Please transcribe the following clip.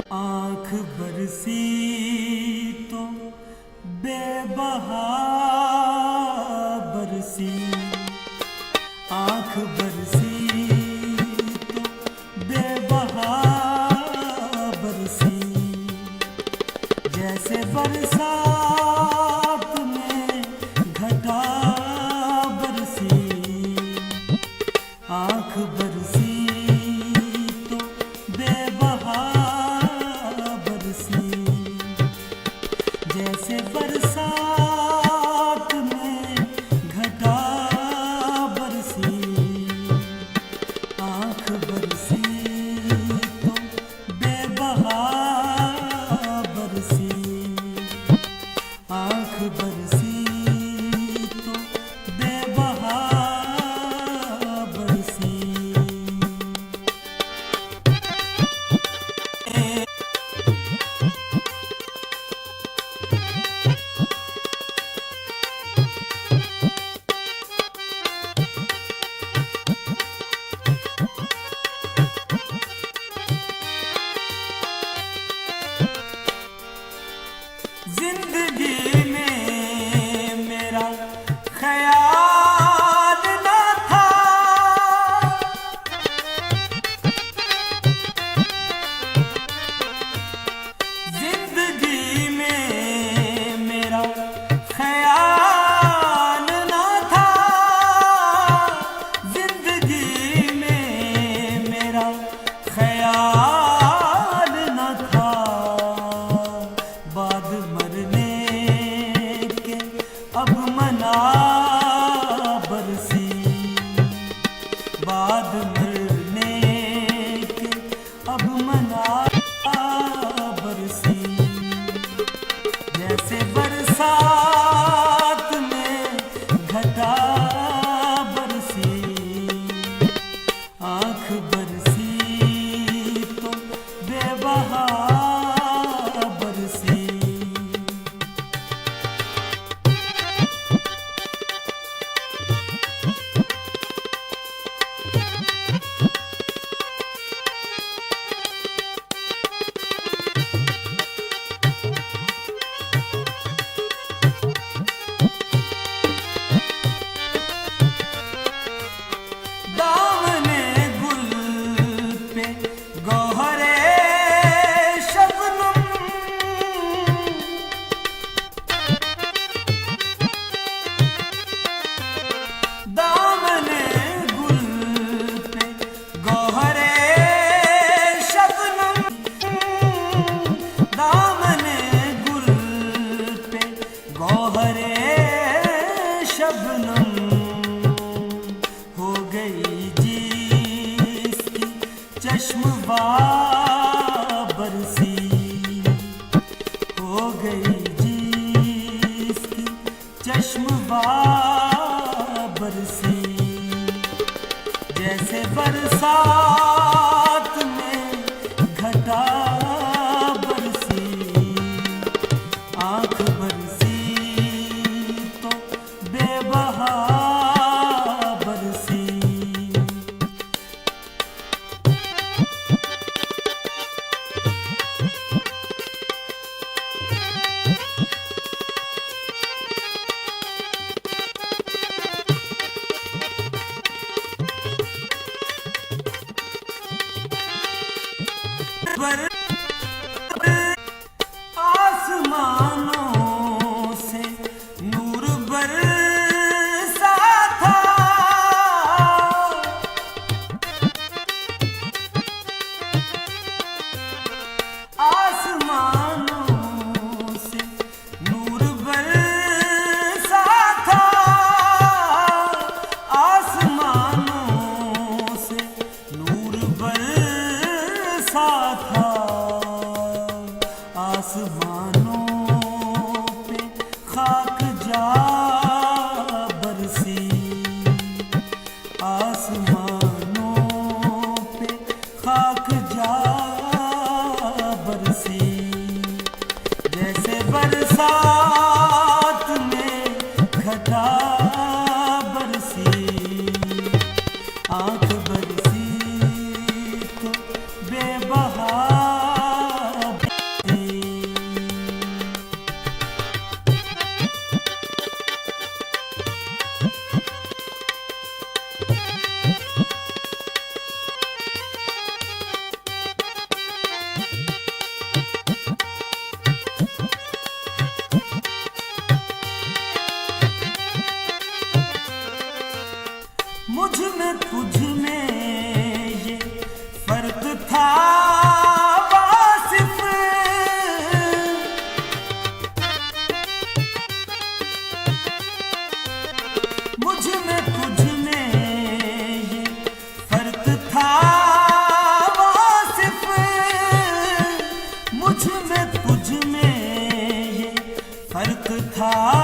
आँख बरसी तो बेबहा बरसी, आँख बरसी तो बेबहा बरसी, जैसे बरसात में घटा बरसी। आँख बरसी तो बेबहा बरसी, जैसे बरसात में घटा बरसी। आँख बरसी तो बेबहा बरसी, आँख बरसी तो बेबहा बरसी। जिंदगी में मेरा ख्याल न था, जिंदगी में मेरा ख्याल न था, जिंदगी में मेरा ख्याल न था। बाद मरने के अब मना बरसी, बाद मरने के अब मना बरसी, जैसे बरसात में घटा बरसी। आँख बरसी तो बेबहा बरसी। दामने गुल पे गौहरे शबनम, दामने गुल पे गौहरे शबनम, दामने गुल पे गौहरे शबनम। हो गई जिसकी चश्मवा बरसी, हो गई जिसकी चश्मवा बरसी, जैसे बरसात में घटा बरसी। आँख बरसी तो बेबहा बरसी। आसमानों से नूर बरसा था, आसमानों से नूर बरसा था, आसमानों से नूर बरसा था। आसमानों पे खाक जा बरसी, आसमानों पे खाक जा बरसी, जैसे बरसात में घटा बरसी। आँख बरसी तो बेबहा था